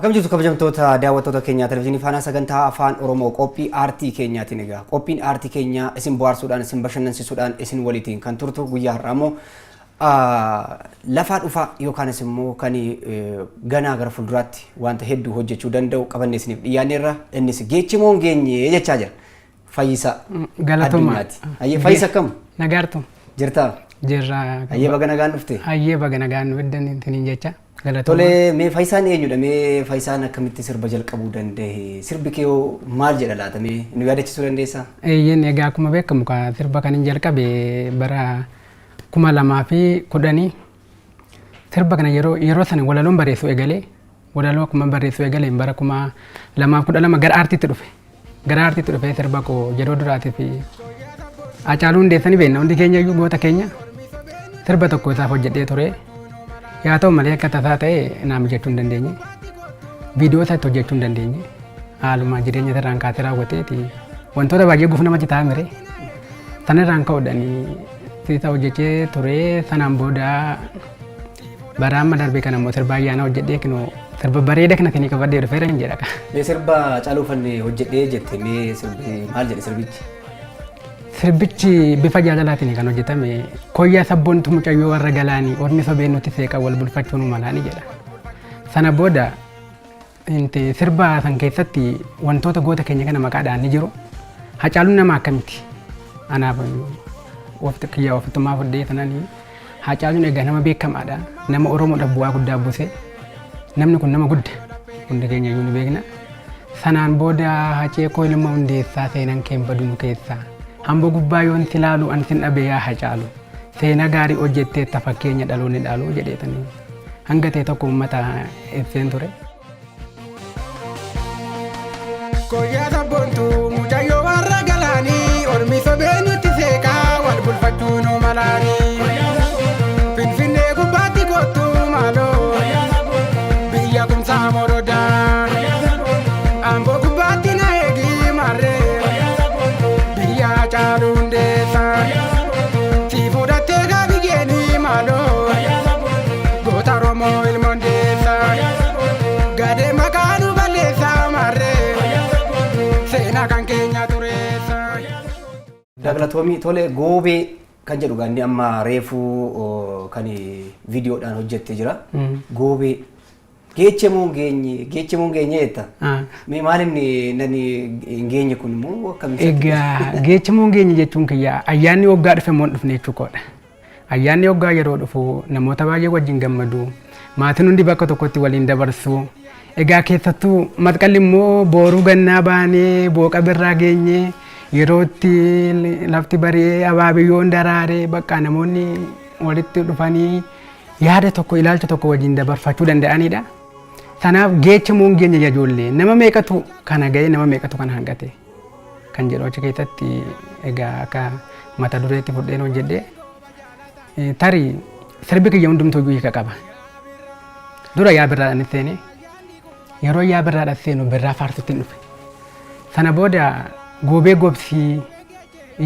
Akkam jirtu kabajamtoota daawwattoota keenyaa televezyiinii Faanaa sagantaa afaan Oromoo qophii aartii keenyaatiin egaa qophiin aartii keenyaa isin bohaarsuudhaan isin bashannansiisuudhaan isin walitiin kan turtu guyyaa har'aa immoo lafaa dhufaa yookaanis immoo kan ganaa gara fuulduraatti wanta hedduu hojjechuu danda'u qabannee isiniif dhiyaanneerra innis geechimoon geenye jechaa jira. Fayyisaa Addunyaati. Ayyee Fayyisa akkam? Nagaartu. Jirtaa? Jirra. Ayyee baga nagaan dhufte? Ayyee baga nagaan dhufte jecha. Tole mee Fayyisaan eenyudha? Mee Fayyisaan akkamitti sirba jalqabuu danda'e? Sirbi kee maal jedha laata? Mee nu yaadachiisuu dandeessaa? Eeyyeen egaa akkuma beekamu sirba kan jalqabe bara 2010 sirba kana yeroo sana walaloon barreessuu eegalee walaloo akkuma barreessuu eegalee bara 2012 gara aartiitti dhufe. Gara aartiitti dhufe sirba koo yeroo duraatii fi Hacaaluu Hundeessanii beekna hundi keenya iyyuu goota keenya sirba tokko isaaf hojjedhee ture. Yaa ta'u malee akka tasaa ta'e naam jechuu hin dandeenye. Viidiyoo isaatti hojjechuu hin dandeenye. Haaluma jireenya irraan kaasee raawwateeti wantoota baay'ee guuf nama citaa mire. Sanarraan ka'uudhaan siisa hojjechee ture. Sanaan booda bara amma darbee kana immoo sirba ayyaana hojjedhee kinu sirba bareeda kana isinii qabadhee dhufeera hin jedha. Mee sirba Hacaaluu hojjedhee jette mee sirbi maal jedhe sirbichi? Sirbichi bifa jaalalaatiin kan hojjetame koyyaa sabboontu mucayyoo warra galaanii ormi sobeen nuti seeqa wal bulfachuun malaanii jedha. Sana booda sirba san keessatti wantoota goota keenya kana maqaadhaan ni jiru. Hacaaluun nama akkamitti? Anaaf kiyyaa ofittummaa fudhee sananii Hacaaluun egaa nama beekamaadha. Nama Oromoodhaaf bu'aa guddaa buuse. Namni kun nama guddaa hundi keenya iyyuu ni beekna. Sanaan booda Hacee koo ilma Hundeessaa seenan keen baduu keessaa. Hamboo gubbaa yoon si ilaalu an sin dhabe yaa Hacaalu seenaa gaarii hojjettee ta fakkeenya dhaloonni dhaalu jedheetanii hanga ta'e tokko uummata ibseen ture. Koyyaa sabboontu mucayyoo warra galaanii ormi sobee nuti seeqaa wal bulfachuu nu malaanii Finfinnee gubbaatti kottu maaloo biyya kumsaa morodaa Hamboo gubbaatti na eegi marree Hacaaluu Hundeessaa si fudhattee gaabigeeni maaloo goota Oromoo ilma Hundeessaa gadee maqaa nu balleessaa marree seenaa kan keenya tureessaa. Dagalatoomii tole goobee kan jedhu gaanni amma reefuu kan viidiyoodhaan hojjettee jira. Goobee geechimoon geenye jetta. Mee maal inni nani geenye kun immoo akkamitti? Egaa geechimoon geenye jechuun kiyya ayyaanni waggaa dhufe moo dhufne jechuudha. Ayyaanni waggaa yeroo dhufu namoota baay'ee wajjin gammadu maatiin hundi bakka tokkotti waliin dabarsu. Egaa keessattuu masqalli immoo booruu gannaa baanee booqa birraa geenye yerootti lafti bari'ee abaabiyyoon daraaree bakka namoonni walitti dhufanii yaada tokko ilaalcha tokko wajjin dabarfachuu danda'anidha. Sanaaf geechimoon geenye ijoollee nama meeqatu kana ga'ee nama meeqatu kana hangate kan jedhu achi keessatti egaa akka mata dureetti fudheen hojjedhee tarii sirbi kiyya hundumtuu iyyuu hiika qaba. Dura yaa birraadhaan seene yeroo yaa birraadhaan seenu birraa faarsutti dhufe. Sana booda goobee gobsii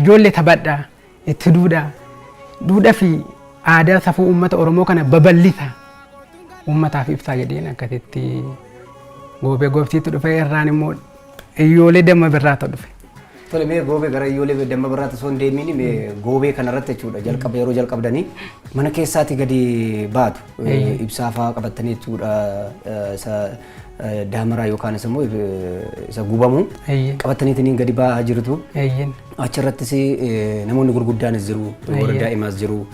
ijoollee taphadhaa itti duudhaa fi aadaa safuu uummata Oromoo kana babal'isa. Uummataaf ibsaa jedheen akkasitti goobee gobsiitti dhufe irraan immoo iyyoolee damma birraatu dhufe. Tole mee goobee gara iyyoolee damma birraatu osoo hin deemiin mee goobee kanarratti jechuudha jalqaba yeroo jalqabdanii mana keessaatti gadi baatu ibsaa fa'aa qabattanii jechuudha isa daamaraa yookaanis immoo isa gubamu qabattaniitiin gadi ba'aa jirtu. Achirrattis namoonni gurguddaanis jiru warra daa'imaas jiru.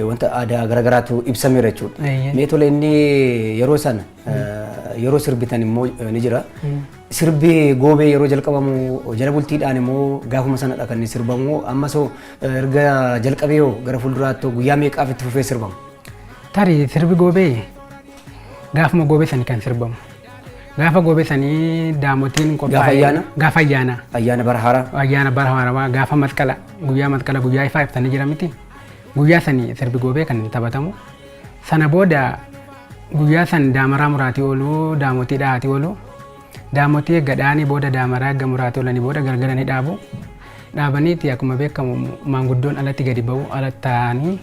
Wanta aadaa garagaraatu ibsameera jechuudha. Mee tole inni yeroo sana yeroo sirbitan immoo ni jira. Sirbi goobee yeroo jalqabamu jala bultiidhaan immoo gaafuma sanadha kan inni sirbamu ammasoo erga jalqabee yoo gara fuulduraatti guyyaa meeqaaf itti fufee sirbamu? Tarii sirbi goobee gaafuma goobee sanii kan sirbamu. Gaafa goobee sanii daamotiin qophaa'e. Gaafa ayyaana. Ayyaana bara haaraa. Ayyaana bara haaraa gaafa masqala guyyaa ifaa ibsanii jira miti. Guyyaa sanii sirbi goobee kan taphatamu. Sana booda guyyaa san daamaraa muraatii oolu daamotii dhahaatii oolu. Daamotii gadhaanii booda daamaraa eegga muraatii oolanii booda galgalanii dhaabu. Dhaabaniiti akkuma beekamu maanguddoon alatti gadi ba'u alatti taa'anii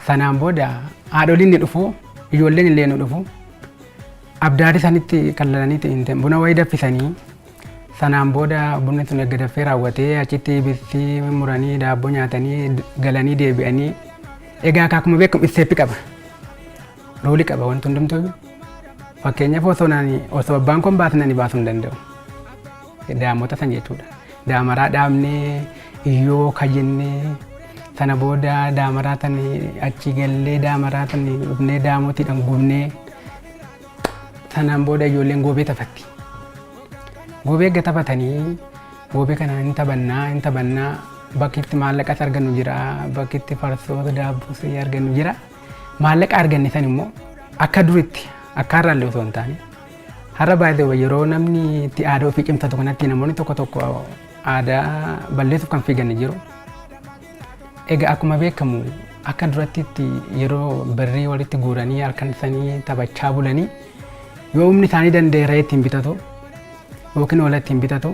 sanaan booda haadholiin ni dhufu ijoolleen illee ni dhufu. abdaari sanitti kallalaniiti buna wayii danfisanii sanaan booda bunni sun erga danfee raawwatee achitti bitti muranii daabboo nyaatanii galanii deebi'anii egaa akkuma beekamu isseeppi qaba roolii qaba wanti hundumtuu fakkeenyaaf osoo abbaan kun baasnanii baasuu hin danda'u daamota san jechuudha daamaraa dhaabnee iyyoo kayyannee sana booda daamaraa tan achi gallee daamaraa tan dhufnee daamotiidhaan gubnee sanaan booda ijoolleen goobee taphatti. Goobee eegga taphatanii goobee kana hin taphannaa bakki itti maallaqas argannu jira bakki itti farsoota daabboo argannu jira maallaqa arganne san immoo akka duritti akka har'aallee osoo hin taane har'a baay'ee yeroo namni itti aadaa ofii cimsatu kanatti namoonni tokko aadaa balleessuuf kan fiigan jiru. Egaa akkuma beekamu akka duratti yeroo birrii walitti guuranii harkan isaanii taphachaa bulanii yoo humni isaanii danda'e ittiin bitatu yookiin oola ittiin bitatu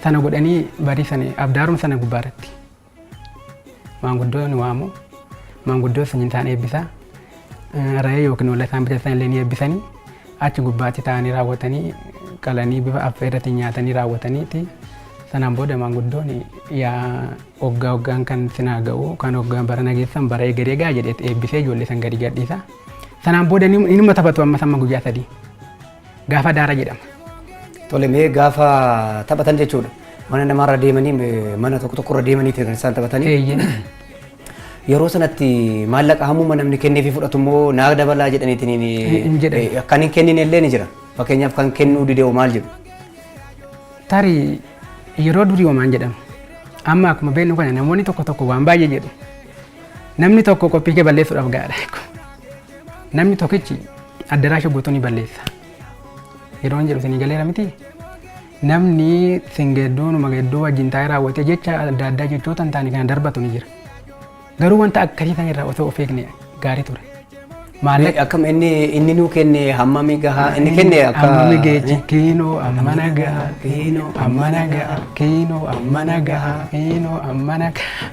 sana godhanii barii sana abdaaruma sana gubbaarratti maanguddoo ni waamu maanguddoo sanyiin isaan eebbisa re'ee yookiin oola isaan bitatan illee ni eebbisanii achi gubbaatti ta'anii raawwatanii qalanii bifa affeerratti nyaatanii raawwataniiti sanaan booda maanguddoon yaa waggaan kan sinaa ga'u kan waggaan bara nageessan bara egeree gaa jedhee eebbisee ijoollee san gadi gadhiisa sanaan booda inuma taphatu amma samma guyyaa 3 gaafa daara jedhama. Tole mee gaafa taphatan jechuudha. Mana namarra deemanii mana tokkorra deemanii kan isaan taphatanii. Yeroo sanatti maallaqa hammuma namni kenneefii fudhatu immoo naa dabalaa jedhaniitiin akkan hin kennine illee ni jira. Fakkeenyaaf kan kennuu didee maal jedhu. Tarii yeroo durii homaan jedhamu. Amma akkuma beeknu kana namoonni tokko waan baay'ee jedhu. Namni tokko qophii kee balleessuudhaaf gaadha. Namni tokkichi addaraa shubbuutu ni balleessa. Yeroo jedhu isin galeera miti namni singeddoo numa geddoo wajjin taa'ee raawwatee jecha adda addaa jechoota hin taane kan darbatu ni jira. Garuu wanta akkasii san irraa osoo of eegne gaarii ture. Maallaqa akkam inni nuu kenne hammami gahaa inni kenne akka hammami geechi kiinoo ammana gahaa kiinoo ammana gahaa kiinoo ammana gahaa kiinoo ammana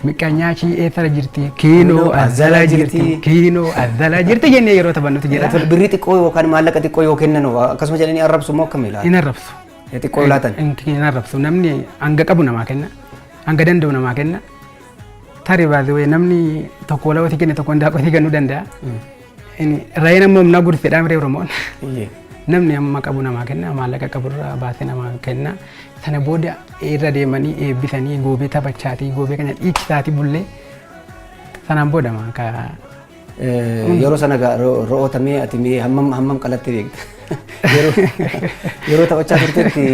miqanyaachii eessara jirti kiinoo azzala jirti kiinoo azzala jirti jennee yeroo taphannutu jira. Birrii xiqqoo yookaan maallaqa xiqqoo yoo kennan akkasuma jedhanii arrabsu moo akkam ilaala? Hin arrabsu. Xiqqoo laatan. Hin arrabsu namni hanga qabu namaa kenna hanga danda'u namaa kenna. Tarii baay'ee namni tokko lama kenne tokko ndaaqotii kennuu danda'a. Re'een ammoo humna gurfeedhaan biree Oromoon. Namni amma qabu namaa kenna maallaqa qaburraa baasee namaa kenna sana booda irra deemanii eebbisanii goobee taphachaatii goobee kana dhiichisaati bullee sanaan booda maakaa. Yeroo sana ro'ootamee ati hammam qalattee beekta. Yeroo taphachaa turtetti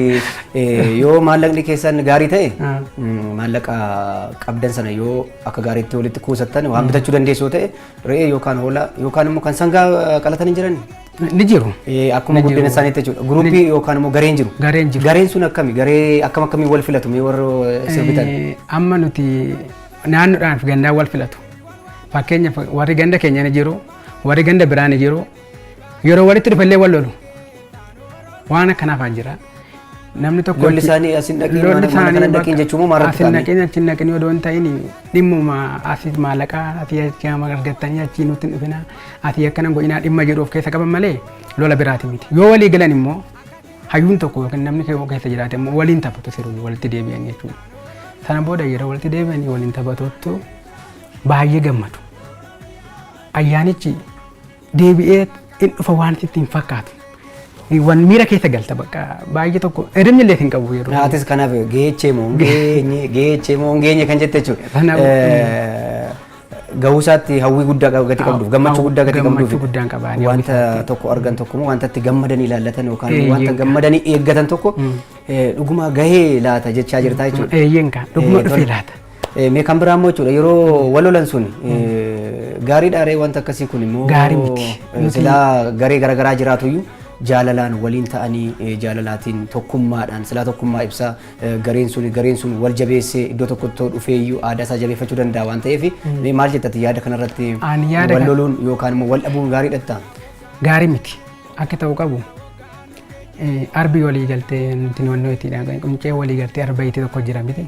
yoo maallaqni keessan gaarii ta'e maallaqa qabdan sana yoo akka gaariitti walitti kuusattan waan bitachuu dandeessu ta'e re'ee yookaan hoolaa yookaan immoo kan sangaa qalatan hin jiran. Ni jiru. Akkuma guddina isaaniitti jechuudha. Guruupii yookaan immoo gareen jiru. Gareen sun akkami garee akkamii wal filatu mee warra sirbitan. Amma nuti naannoodhaan fi gandaan wal filatu. Fakkeenyaaf warri ganda keenya ni jiru warri ganda biraa ni jiru yeroo walitti dhufallee wal lolu waan akkanaafaa jira namni tokko lolli isaanii asin dhaqee mana kana dhaqeen jechuun maarratti asin dhaqeen achi dhaqeen yoo doon ta'in dhimmuma asii maallaqaa asii achi argattanii achi nutti dhufina asii akkana godhinaa dhimma jedhu of keessa qaban malee lola biraati miti yoo walii galan immoo hayyuun tokko yookiin namni keessa jiraate immoo waliin taphatu sirrii walitti deebi'an jechuudha sana booda yeroo walitti deebi'anii waliin taphatuttu baay'ee gammadu. Ayyaanichi deebi'ee in dhufa waan sitti hin fakkaatu. Waan miira keessa galta bakka baay'ee tokko edemni illee hin qabu yeroo. Naatis kanaaf geechee moo geenye kan jette jechuudha. Ga'uusaatti hawwii guddaa gati qabduuf gammachuu guddaa gati qabduuf wanta tokko argan tokko moo wanta itti gammadanii ilaallatan yookaan wanta gammadanii eeggatan tokko dhuguma gahee laata jechaa jirta jechuudha. Eeyyeen kan dhuguma dhufee laata. Mee kan biraa immoo jechuudha yeroo wal lolan sun gaariidha ree wanta akkasii kun immoo gaarii miti. Silaa garee garaagaraa jiraatu iyyuu jaalalaan waliin ta'anii jaalalaatiin tokkummaadhaan silaa tokkummaa ibsaa gareen sun wal jabeessee iddoo tokkotti dhufee iyyuu aadaa isaa jabeeffachuu danda'a waan ta'eef mee maal jettati yaada kanarratti wal loluun yookaan immoo wal dhabuun gaariidha ta'a? Gaarii miti akka ta'u qabu arbii walii galtee nuti wannoo ittiidhaan quncee walii galtee arba'iitii tokko jira miti.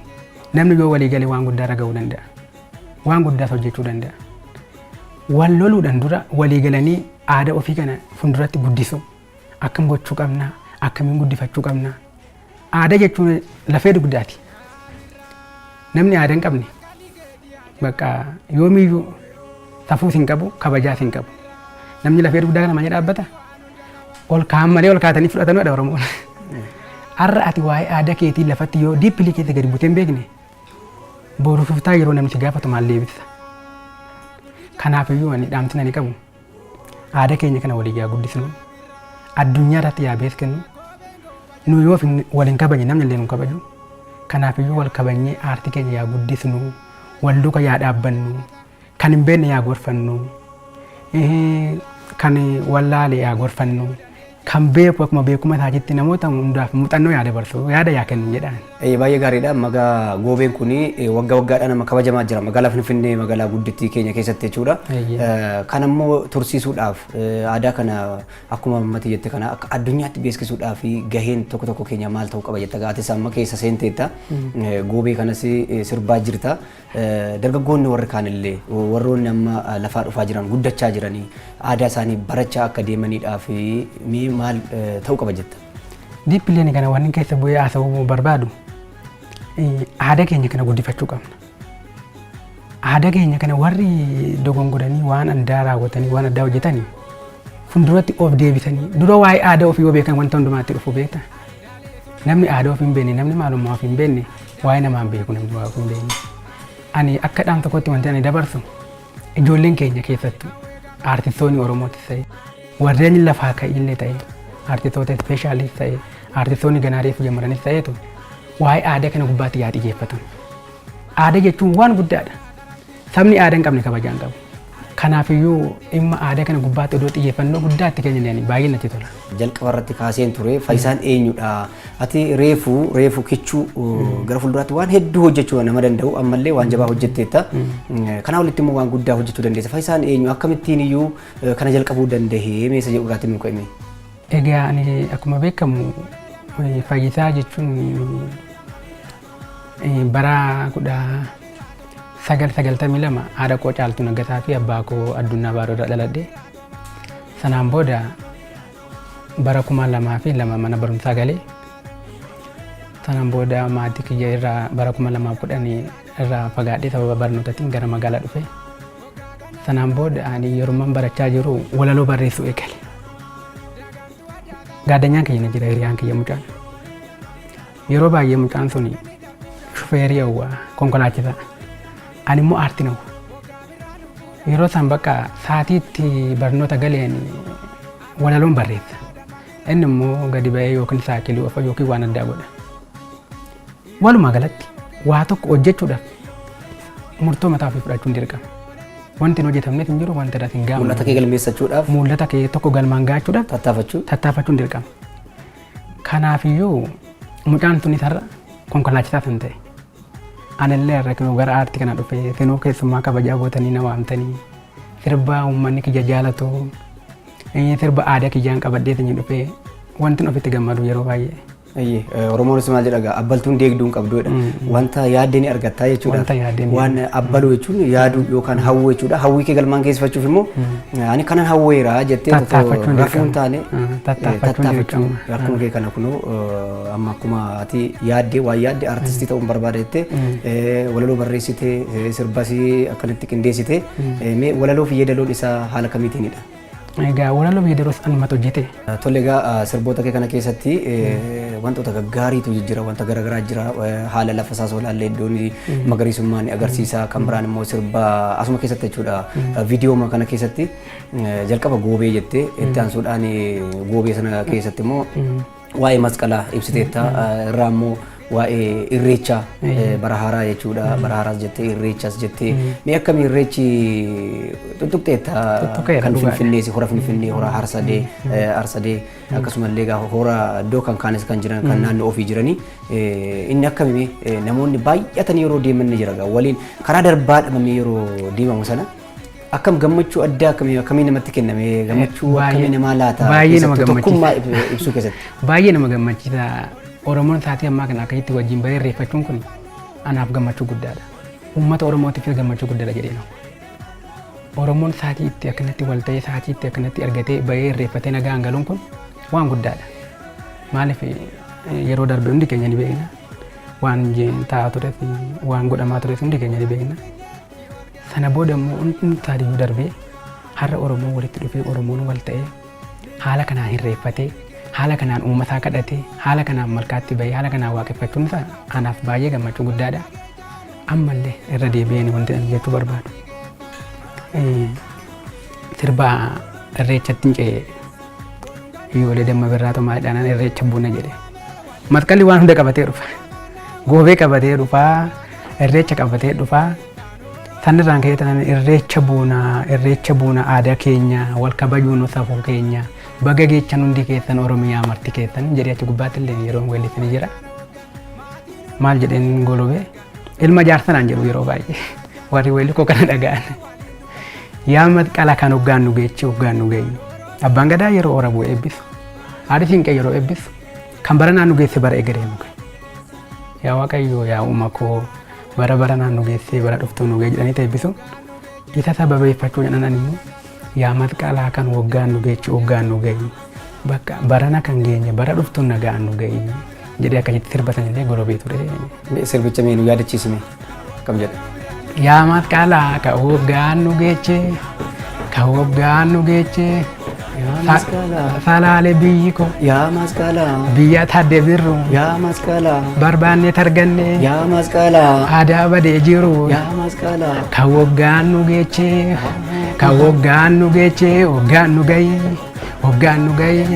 Namni yoo walii galee waan guddaa raga'uu danda'a. Waan guddaas hojjechuu danda'a. Wal loluudhaan dura walii galanii aadaa ofii kana fuulduratti guddisu akkam gochuu qabna, akkamiin guddifachuu qabna. Aadaa jechuun lafee dugdaati. Namni aadaa hin qabne bakka yoomiyyuu safuus hin qabu, kabajaas hin qabu. Namni lafee dugdaa kana malee dhaabbata. Ol kaan malee ol kaatanii fudhatanudha Oromoon. Har'a ati waa'ee aadaa keetii lafatti yoo diippilii keessa gadi butee hin beekne boru fuftaa yeroo namni si gaafatu maal deebisa. Kanaafiyyuu ani dhaamsi ani qabu aadaa keenya kana walii yaa guddisnu addunyaa irratti yaa beeknu nu yoo waliin kabajne namni illee nu kabaju. Kanaafiyyuu wal kabajnee aartii keenya yaa guddisnu wal duuka yaa dhaabbannu kan hin beekne yaa gorfannu kan wallaale yaa gorfannu. Kan beeku akkuma beekuma isaatiitti namoota hundaaf muuxannoo yaada barsu yaada yaa kennu jedhaan. Baay'ee gaariidha. Magaa goobeen kun waggaa waggaadhaan nama kabajamaa jira. Magaalaa Finfinnee magaalaa guddittii keenya keessatti jechuudha. Kan ammoo tursiisuudhaaf aadaa kana akkuma ammatti jette kana akka addunyaatti beeksisuudhaaf gaheen tokko tokko keenya maal ta'uu qaba jetta gaatis amma keessa seenteetta. Goobee kanas sirbaa jirta. Dargaggoonni warri kaanillee warroonni amma lafaa dhufaa jiran guddachaa jiranii aadaa isaanii barachaa akka deemaniidhaaf maal ta'uu qaba jetta? Diippiliin kana waan keessa bu'ee haasa'uu barbaadu aadaa keenya kana guddifachuu qabna. Aadaa keenya kana warri dogongoranii waan addaa raawwatanii waan addaa hojjetanii fuulduratti of deebisanii dura waa'ee aadaa ofii yoo beekan wanta hundumaatti dhufu beekta. Namni aadaa ofii hin beekne namni maalummaa ofii hin beekne waa'ee namaan beeku namni waa ofii hin beekne. Ani akka dhaam tokkotti wanti ani dabarsu ijoolleen keenya keessattuu aartistoonni Oromootis ta'e warreen lafaa ka'illee ta'e aartistoota ispeeshaalis ta'e aartistoonni ganaareef jammaranis ta'eetu waa'ee aadaa kana gubbaatti yaa xiyyeeffatan. Aadaa jechuun waan guddaadha. Sabni aadaa hin qabne kabajaa hin qabu. Kanaafiyyuu dhimma aadaa kana gubbaatti odoo xiyyeeffannoo guddaatti kennan baay'ee natti tola. Jalqaba irratti kaaseen ture Faayisaan eenyudha? Ati reefu kichuu gara fuulduraatti waan hedduu hojjechuu nama danda'u ammallee waan jabaa hojjetteetta. Kanaa walitti immoo waan guddaa hojjechuu dandeessa. Faayisaan eenyu akkamittiin iyyuu kana jalqabuu danda'ee meeshaa jedhu irratti nu ka'ime? Egaa ani akkuma beekamu Faayisaa jechuun bara 1992 haadha koo Caaltuu Nagasaa fi abbaa koo Addunyaa Baaroo irraa dhaladhe. Sanaan booda bara 2002 mana barumsaa galee. Sanaan booda maatii kiyya irraa bara 2010 irraa fagaadhee sababa barnootaatiin gara magaalaa dhufe. Sanaan booda ani yeroo barachaa jiru walaloo barreessuu eegale. Gaadanyaan kiyya jira hiriyaan kiyya mucaan. Yeroo baay'ee mucaan sun shufeerii hawwaa konkolaachisaa. Ani immoo aartiin hawwa. Yeroo san bakka saatiitti barnoota galeen walaloon barreessa. Inni immoo gadi ba'ee yookiin saakilii ofa yookiin waan addaa godha. Walumaa galatti waa tokko hojjechuudhaaf murtoo mataa ofii fudhachuun dirqama. Wanti hin hojjetamneef hin jiru wanta irratti hin gaamu. Mul'ata kee galmeessachuudhaaf. Mul'ata kee tokko galmaan gaachuudhaaf. Tattaafachuun dirqama. Kanaafiyyuu mucaan tunis har'a konkolaachisaa kan ta'e. Anillee irra kinoo gara aartii kana dhufee kinoo keessummaa kabajaa gootanii na waamtanii sirba uummanni kiyya jaalatu sirba aadaa kiyyaan qabadhee tanii dhufee wanti ofitti gammadu yeroo baay'ee. Oromoonis maal jedha abbaltuun deegduun qabduudha. Wanta yaaddee ni argattaa jechuudha. Waan abbaluu jechuun yaaduu yookaan hawwuu jechuudha. Hawwii kee galmaan geessifachuuf immoo ani kanan hawweera jettee rafuun taane tattaafachuu rakkoo kee kana kunoo amma akkuma ati yaaddee waan yaaddee aartistii ta'uun barbaada jettee walaloo barreessitee sirbasii akkanatti qindeessitee walaloo fi yeedaloon isaa haala kamiitiinidha? Egaa walaloo yeedaloos anumatu hojjete. Tole egaa sirboota kee kana keessatti wantoota gaggaariitu jira wanta garaagaraa jira haala lafa isaa solaallee iddoon magariisummaan agarsiisa kan biraan immoo sirba asuma keessatti jechuudha viidiyoo kana keessatti jalqaba goobee jettee itti aansuudhaan goobee sana keessatti immoo waa'ee masqalaa ibsiteetta irraa immoo waa'ee irreechaa bara haaraa jechuudha bara haaraas jettee irreechaas jettee mee akkami irreechi tuttuqteetta kan finfinneesi hora finfinnee hora harsadee akkasumallee hora iddoo kan kaanes kan jiran kan naannoo ofii jiranii inni akkami namoonni baay'atanii yeroo deeman ni jira waliin karaa darbaa dhabamee yeroo deemamu sana akkam gammachuu addaa akkamii namatti kenname gammachuu akkamii namaa laata baay'ee nama gammachiisa ibsuu keessatti baay'ee nama gammachiisa. Oromoon saatii ammaa kana akkasitti wajjin bahee irreeffachuun kun anaaf gammachuu guddaadha. Uummata Oromootiifis gammachuu guddaadha jedhee Oromoon saatii itti akkanatti wal ta'ee saatii itti akkanatti argatee bahee irreeffatee nagaan galuun kun waan guddaadha. Maaliif yeroo darbe hundi keenya ni beekna. Waan ta'aa ture fi waan godhamaa ture hundi keenya ni beekna. Sana booda immoo hundi taariyyuu darbee har'a Oromoon walitti dhufee Oromoon wal ta'ee haala kanaan hirreeffatee haala kanaan uummataa kadhatee haala kanaan malkaatti bahee haala kanaan waaqeffachuun isaa anaaf baay'ee gammachuu guddaadha. Ammallee irra deebi'anii wanti ani jechuu barbaadu. Sirba irreechatti hin ce'ee iyyoolee damma birraatu maadhaan irreecha buuna jedhe. Masqalli waan hunda qabatee dhufa. Goobee qabatee dhufaa, irreecha qabatee dhufaa. Sanirraan ka'ee tanan irreecha buuna aadaa keenya wal kabajuun safuu keenya baga geechan hundi keessan Oromiyaa marti keessan jedhee achi gubbaatti illee yeroo weellisanii jira. Maal jedheen golobee ilma jaarsanaan jedhu yeroo baay'ee warri weellikoo kana dhaga'an. Yaa masqala kan hoggaan nu geechi hoggaan nu geeyyu. Abbaan gadaa yeroo Oromoo eebbisu. Haadhi siinqee yeroo eebbisu. Kan baranaan nu geesse bara egeree nu gahe. Yaa Waaqayyoo yaa uuma koo bara baranaan nu geesse bara dhuftuu nu gahe jedhanii eebbisu. Isa sababeeffachuu jedhanan immoo yaa masqalaa kan hoggaan nu geechi hoggaan nu geeyyu. Bakka barana kan geenye bara dhuftuun nagaan nu geeyyu. Jedhee akkasitti sirbatan illee golobee ture. Sirbicha mee nu yaadachiisme akkam jedha. Yaa masqalaa ka hoggaan nu geeche ka hoggaan nu geeche. Salaale biyyi ko Yaa masqalaa biyya taadde birru yaa masqalaa barbaanne targanne yaa masqalaa aadaa badee jiru yaa masqalaa ka hoggaan nu geeche ka hoggaan nu geeche hoggaan nu gayi hoggaan nu gayi.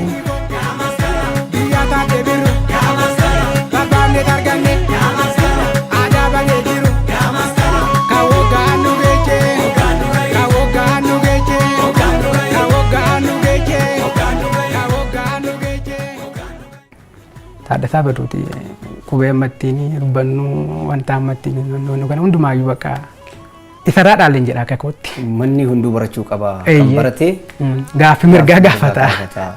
Taaddasaa Baduuti qubee ammattiin dubbannu wanta ammattiin nu kana hundumaayyuu bakka isarraa dhaalleen jedha akka kootti. Manni hunduu barachuu qaba. Kan baratee gaaffii mirgaa gaafata.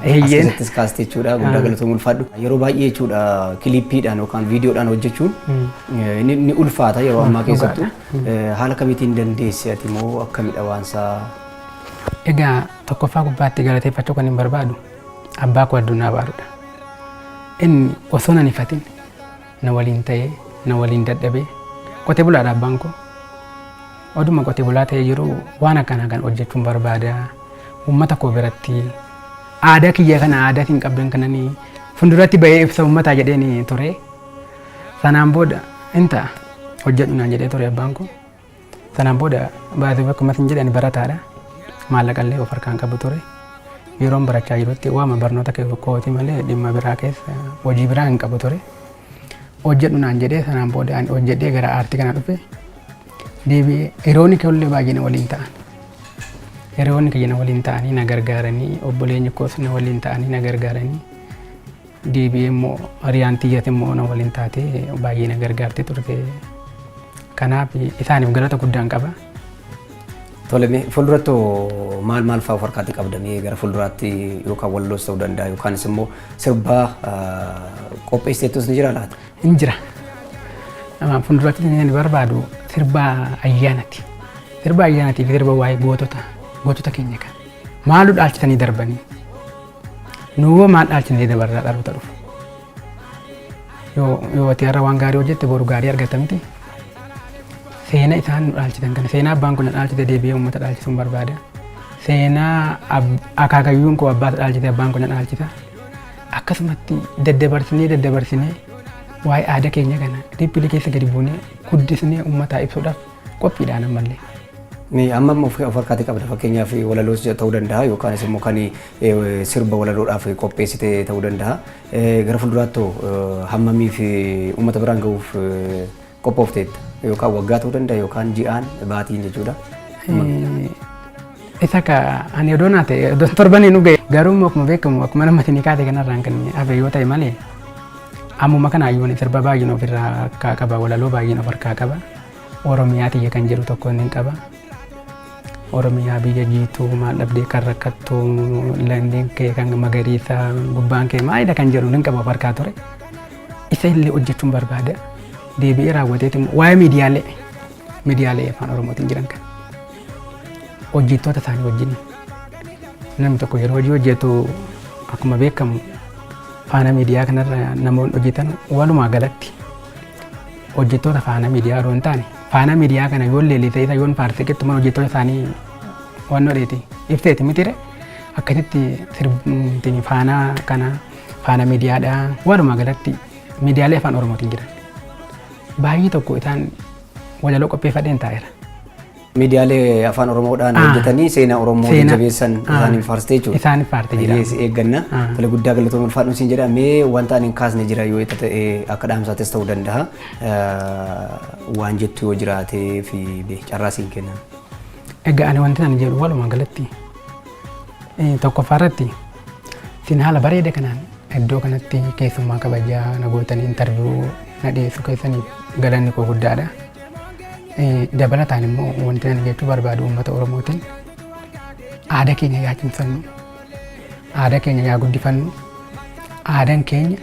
Asirrattis kaastee jechuudha guddaa galatoomuu ulfaadhu. Yeroo baay'ee jechuudha kiliippiidhaan yookaan viidiyoodhaan hojjechuun ni ulfaata yeroo ammaa keessattuu. Haala kamiitiin dandeesse ati moo akkamidha waansaa? Egaa tokkoffaa gubbaatti galateeffachuu kan hin barbaadu abbaa koo Addunyaa Baaruudha. Inni osoo nan ifatin na waliin ta'ee na waliin dadhabee qotee bulaadha abbaan koo. Oduma qotee bulaa ta'ee jiru waan akkanaa kan hojjechuun barbaada. Uummata koo biratti aadaa kiyya kana aadaatiin qabdan kananii funduratti bahee ibsa uummataa jedheen ture. Sanaan booda inta hojjedhu naan jedhee ture abbaan koo. Sanaan booda baasii bakkuma isin jedhani barataadha. Maallaqallee of harkaan qabu ture. Yeroon barachaa jirutti waama barnoota kooti malee dhimma biraa keessa hojii biraa hin qabu ture. Hojjedhu naan jedhee sanaan booda hojjedhee gara aartii kana dhufe. Deebi'ee hiriyoonni keellee baay'ee na waliin ta'an. Hiriyoonni kiyya na waliin ta'anii na gargaaranii obboleenyi koos na waliin ta'anii na gargaaranii. Deebi'ee immoo hiriyaan tiyyas immoo na waliin taatee baay'ee na gargaartee turte. Kanaaf isaaniif galata guddaan qaba. Tole fuulduratti maal fa'aa of harkaatti qabdanii gara fuulduraatti yookaan walloos ta'uu danda'a yookaanis immoo sirba qopheessiteettus ni jira laata? Hin jira. Fuulduratti ni barbaadu sirba ayyaanati. Sirba ayyaanati fi sirba waa'ee gootota keenya kan maaluu dhaalchisanii darbanii nuwwa maal dhaalchisanii dabarraa dhaloota dhufu. Yoo ati har'a waan gaarii hojjette boru gaarii argata miti. Seenaa isaan dhaalchisan kana seenaa abbaan kun dhaalchite deebi'ee uummata dhaalchisuun barbaada. Seenaa akaakayyuun koo abbaata dhaalchite abbaan kun dhaalchisa. Akkasumatti daddabarsinee waa'ee aadaa keenya kana dhiphilee keessa gadi buunee guddisnee uummataa ibsuudhaaf qophiidhaan ammallee. Amma of harkaatti qabda fakkeenyaaf walaloos ta'uu danda'a yookaanis immoo kan sirba walaloodhaaf qopheessite ta'uu danda'a. Gara fuulduraatti hammamiif uummata biraan gahuuf qophoofteetta yookaan waggaa ta'uu danda'a yookaan ji'aan baatiin jechuudha. Isa ka ani odoo naa ta'e torbanii nu gahe garuu akkuma beekamu akkuma namatti ni kaate kanarraan kan hafe yoo ta'e malee ammuma kana ayyuun sirba baay'een ofirraa harkaa qaba walaloo baay'een of harkaa qaba. Oromiyaa tiyya kan jedhu tokko inni qaba. Oromiyaa biyya jiituu maal dhabdee kan rakkattu landeen kee kan magariisa gubbaan kee maalidha kan jedhu inni qaba of harkaa ture. Isa illee hojjechuun barbaada. Deebi'ee raawwateetu waa'ee miidiyaalee afaan Oromootiin jiran kan hojjettoota isaanii wajjin namni tokko yeroo hojii hojjetu akkuma beekamu faana miidiyaa kanarra namoonni hojjetan walumaa galatti hojjettoota faana miidiyaa yeroo hin taane faana miidiyaa kana yoo leellisee isa yoon paartii qixxuman hojjettoota isaanii waan dhodheeti ibseeti mitire akkasitti sirbtiin faana kana faana miidiyaadha walumaa galatti miidiyaalee afaan oromootiin jiran baay'ee tokko isaan walaloo qopheeffadheen taa'eera. Miidiyaalee afaan oromoodhaan hojjetanii seenaa oromoo jabeessan isaaniif faarsitee jechuudha. Isaaniif faarte jira. Eegganna tole guddaa galatoomuu ulfaadhuun siin jedha mee wanta ani hin kaasne jira yoo ta'e akka dhaamsaatis ta'uu danda'a waan jettu yoo jiraatee fi carraa siin kennan. Egaa ani wanti ani jedhu walumaa galatti tokkoffaa irratti siin haala bareeda kanaan iddoo kanatti keessummaa kabajaa na gootanii intarviiyuu na dhiyeessu keessaniif galanni koo guddaadha. Dabalataan immoo wanti ani jechuu barbaadu uummata oromootiin aadaa keenya yaa cimsannu aadaa keenya yaa guddifannu aadaan keenya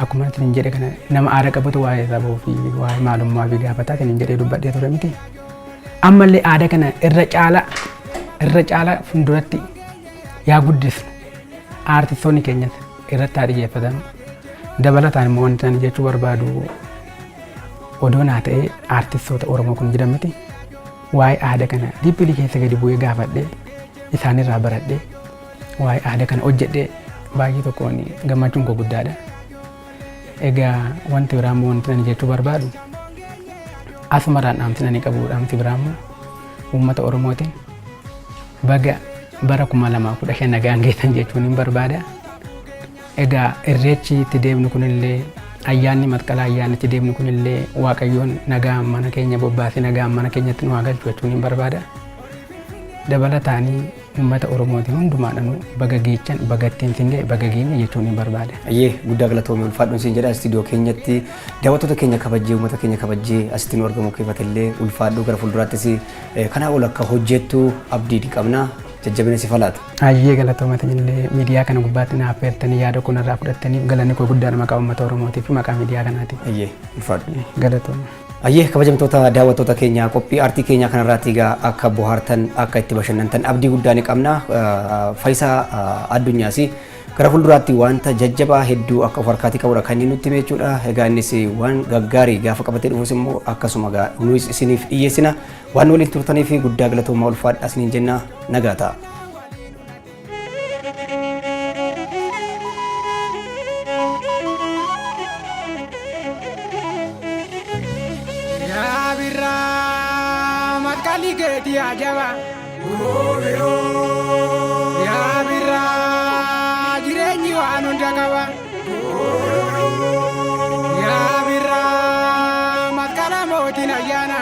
akkuma isin jedhe kana nama aadaa qabutu waa'ee saboo fi waa'ee maalummaa fi gaafataa isin jedhee dubbadhee ture miti ammallee aadaa kana irra caala fuulduratti yaa guddisnu aartistoonni keenyas irratti haa xiyyeeffatan dabalataan immoo wanti ani jechuu barbaadu odoo naa ta'ee aartistoota oromoo kun jiran miti waa'ee aadaa kana dippilii keessa gadi bu'ee gaafadhee isaanirraa baradhee waa'ee aadaa kana hojjedhee baay'ee tokkoon gammachuun koo guddaadha. Egaa wanti biraa immoo wanti ani jechuu barbaadu asumarraan dhaamsi ani qabu dhaamsi biraa immoo uummata oromootiin baga bara 2015 nagaan geessan jechuun hin barbaada. Egaa irreechi itti deemnu kunillee ayyaanni masqalaa ayyaanni itti deemnu kunillee waaqayyoon nagaa mana keenya bobbaasee nagaa mana keenyatti nu haa galchu jechuun hin barbaada. Dabalataanii uummata oromootiin hundumaadhaan baga geechan baga ittiin singee baga geenya jechuun hin barbaada. Ayyee guddaa galatoomii ulfaadhuun siin jedha istiidiyoo keenyatti daawwattoota keenya kabajjee uummata keenya kabajjee asitti nu argamu keefatellee ulfaadhuu gara fuulduraattis kanaa ol akka hojjettu abdii qabna. Jajjabina si falaata. Ayyee galatoomata illee miidiyaa kana gubbaatti naaf feertanii yaada kun irraa fudhattanii galanni koo guddaan maqaa uummata oromootii fi maqaa miidiyaa kanaati. Ayyee ulfaadhu. Galatooma. Ayyee kabajamtoota daawwattoota keenya qophii aartii keenya kanarraatti egaa akka bohaartan akka itti bashannantan abdii guddaa ni qabna. Faayisaa addunyaas gara fuulduraatti wanta jajjabaa hedduu akka of harkaatii qabudha kan inni nutti hime jechuudha. Egaa innis waan gaggaarii gaafa qabatee dhufus immoo akkasuma nuyi isiniif dhiyeessina waan waliin turtanii fi guddaa galatoomaa ulfaadhaa isiniin jenna nagaa ta'a. Ya birra matkala motina yana.